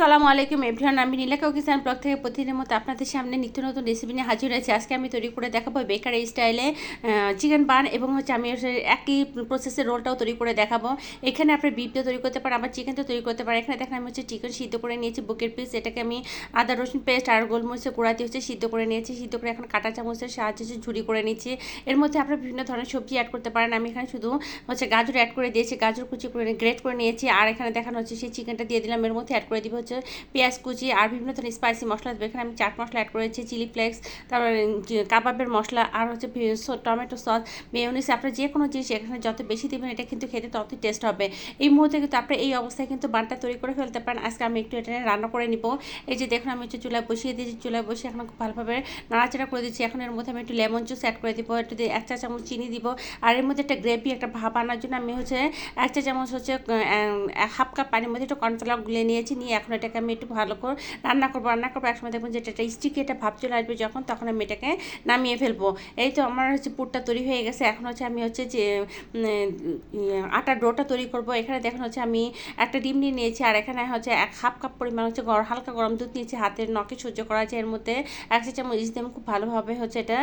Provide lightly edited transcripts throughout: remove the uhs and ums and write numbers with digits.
আসসালামু আলাইকুম এভরিওয়ান, আমি নীলাকা কিচেন ব্লগ থেকে প্রতিদিনের মতো আপনাদের সামনে নিত্য নতুন রেসিপি নিয়ে হাজির হয়েছি। আজকে আমি তৈরি করে দেখাবো বেকারি স্টাইলে চিকেন বান, এবং আমি একই প্রসেসের রোলটাও তৈরি করে দেখাবো। এখানে আপনি বিফ দিয়ে তৈরি করতে পারেন, আবার চিকেন দিয়ে তৈরি করতে পারেন। এখানে দেখেন আমি চিকেন সিদ্ধ করে নিয়েছি বুকের পিস, এটাকে আমি আদা রসুন পেস্ট আর গোলমরিচের গুঁড়া দিয়ে সিদ্ধ করে নিয়েছি। সিদ্ধ করে এখন কাঁটা চামচের সাহায্যে ঝুরি করে নিচ্ছি। এর মধ্যে আপনারা বিভিন্ন ধরনের সবজি অ্যাড করতে পারেন। আমি এখানে শুধু গাজর অ্যাড করে দিয়েছি, গাজর কুচি করে গ্রেট করে নিয়েছি। আর এখানে দেখানো হচ্ছে সেই চিকেনটা দিয়ে দিলাম। এর মধ্যে অ্যাড করে দিব পেঁয়াজ কুচি আর বিভিন্ন ধরনের স্পাইসি মশলা দেবো। এখানে আমি চাট মশলা অ্যাড করেছি, চিলি ফ্লেক্স, তারপরে কাবাবের মশলা, আর টমেটো সস, মেয়োনিজ। আপনার যে কোনো জিনিস এখানে যত বেশি দেবেন এটা কিন্তু খেতে ততই টেস্ট হবে। এই মুহূর্তে কিন্তু আপনি এই অবস্থায় কিন্তু বানটা তৈরি করে ফেলতে পারেন। আজকে আমি একটু এটা রান্না করে নিব। এই যে দেখুন আমি চুলায় বসিয়ে দিয়েছি, চুলায় বসিয়ে এখন খুব ভালোভাবে নাড়াচাড়া করে দিচ্ছি। এখন এর মধ্যে আমি একটু লেমন জুস অ্যাড করে দিব, একটু 1 চা চামচ চিনি দিব। আর এর মধ্যে একটা গ্রেভি, একটা ভাব আনার জন্য আমি 1 চা চামচ হাফ কাপ পানির মধ্যে একটু কর্নফ্লাওয়ার গুলে নিয়েছি। নিয়ে এখন এটাকে আমি একটু ভালো করে রান্না করবো। একসময় দেখবেন যেটা একটা স্টিকি একটা ভাব চলে আসবে যখন, তখন আমি এটাকে নামিয়ে ফেলবো। এই তো আমার পুরটা তৈরি হয়ে গেছে। এখন আমি যে আটার ডোটা তৈরি করব। এখানে দেখুন আমি একটা ডিম নিয়ে নিয়েছি, আর এখানে হাফ কাপ পরিমাণ হালকা গরম দুধ নিয়েছি, হাতের নখে সহ্য করা যায়। এর মধ্যে 1 চা চামচ দিয়ে খুব ভালোভাবে এটা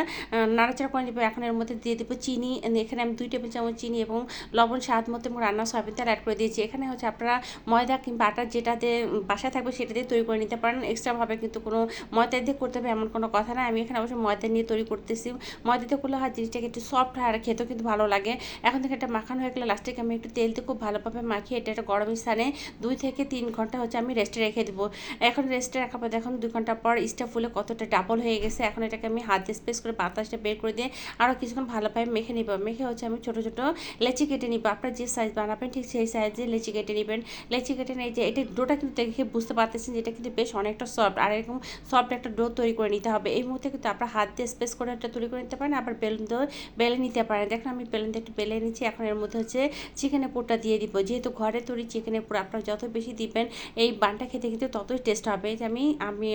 নাড়াচাড়া করে নেবো। এখন এর মধ্যে দিয়ে দেবো চিনি। এখানে আমি 2 টেবিল চামচ চিনি এবং লবণ স্বাদ মতো এবং রান্না সয়াবিন তেল অ্যাড করে দিয়েছি। এখানে আপনারা ময়দা কিংবা আটা যেটাতে বাসায় থাকবে সেটা দিয়ে তৈরি করে নিতে পারেন। এক্সট্রাভাবে কিন্তু কোনো ময়দা দিয়ে করতে হবে এমন কোনো কথা না। আমি এখানে অবশ্যই ময়দা নিয়ে তৈরি করতেছি। ময়দা দিয়ে করলে জিনিসটাকে একটু সফট হয় আর খেতেও কিন্তু ভালো লাগে। এখন থেকে এটা মাখানো হয়ে গেলে লাস্টে আমি একটু তেল দিয়ে খুব ভালোভাবে মাখিয়ে এটা একটা গরম স্থানে 2 থেকে 3 ঘন্টা আমি রেস্টে রেখে দেবো। এখন রেস্টে রাখার পর দেখুন 2 ঘন্টা পর স্টাফ ফুলে কতটা ডাবল হয়ে গেছে। এখন এটাকে আমি হাত দিয়ে স্পেস করে বাতাসটা বের করে দিয়ে আরও কিছুক্ষণ ভালোভাবে মেখে নিব। মেখে আমি ছোটো ছোটো লেচি কেটে নিব। আপনার যে সাইজ বানাবেন ঠিক সেই সাইজে লেচি কেটে নেবেন। লেচি কেটে নিয়ে যে এটা ডোটা কিন্তু দেখে বুঝতে পারতেছেন যে এটা কিন্তু বেশ অনেকটা সফট, আর এরকম সফট একটা ডো তৈরি করে নিতে হবে। এই মুহূর্তে কিন্তু আপনার হাত দিয়ে স্পেস করে একটা তৈরি করে নিতে পারেন, আবার বেলুন দিয়ে বেলে নিতে পারেন। দেখুন আমি বেলুন দিয়ে একটু বেলে নিচ্ছি। এখন এর মধ্যে চিকেনের পুরটা দিয়ে দিব। যেহেতু ঘরে তৈরি চিকেনের পুর, আপনারা যত বেশি দিবেন এই বানটা খেতে কিন্তু ততই টেস্ট হবে। যে আমি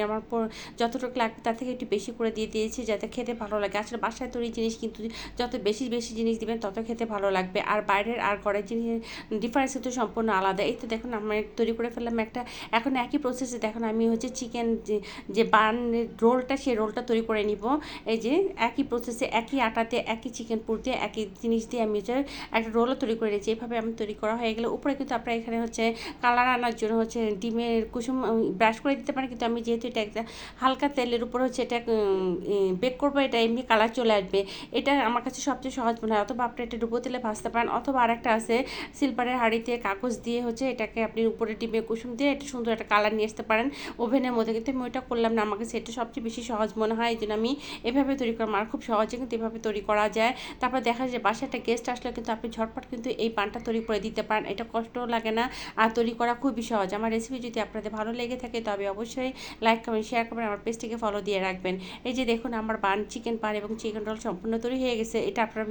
আমার যতটুকু লাগবে তার থেকে একটু বেশি করে দিয়ে দিয়েছি যাতে খেতে ভালো লাগে। আসলে বাসায় তৈরি জিনিস কিন্তু যত বেশি বেশি জিনিস দিবেন তত খেতে ভালো লাগবে। আর বাইরের আর ঘরের জিনিস ডিফারেন্স কিন্তু সম্পূর্ণ আলাদা। এই তো দেখুন আমি তৈরি করে ফেললাম একটা। এখন একই প্রসেসে দেখুন আমি চিকেন যে বান রোলটা, সেই রোলটা তৈরি করে নিব। এই যে একই প্রসেসে একই আটাতে একই চিকেন পুর দিয়ে একই জিনিস দিয়ে আমি একটা রোলও তৈরি করে নিয়েছি। এভাবে আমি তৈরি করা হয়ে গেলে উপরে কিন্তু আপনারা এখানে কালার আনার জন্য ডিমের কুসুম ব্রাশ করে দিতে পারেন। কিন্তু আমি যেহেতু এটা একটা হালকা তেলের উপর এটা বেক করবো, এটা এমনি কালার চলে আসবে। এটা আমার কাছে সবচেয়ে সহজ মনে হয়। অথবা আপনি এটা ডুবো তেলে ভাজতে পারেন, অথবা আরেকটা আছে সিলভারের হাঁড়িতে কাগজ দিয়ে এটাকে আপনি উপরে ডিমের কুসুম দিয়ে এটা সুন্দর একটা কালার নিয়ে আসতে পারেন ওভেনের মধ্যে। কিন্তু আমি ওইটা করলাম না, আমাকে সেটা সবচেয়ে বেশি সহজ মনে হয়। এই জন্য আমি এভাবে তৈরি করা আমার খুব সহজে কিন্তু এভাবে তৈরি করা যায়। তারপর দেখা যায় বাসায় একটা গেস্ট আসলে কিন্তু আপনি ঝটপট কিন্তু এই পানটা তৈরি করে দিতে পারেন। এটা কষ্টও লাগে না, আর তৈরি করা খুবই সহজ। আমার রেসিপি যদি আপনাদের ভালো লেগে থাকে তবে অবশ্যই লাইক কমেন্ট শেয়ার করবেন, আমার পেজটিকে ফলো দিয়ে রাখবেন। এই যে দেখুন আমার চিকেন পান এবং চিকেন রোল সম্পূর্ণ তৈরি হয়ে গেছে। এটা আপনারা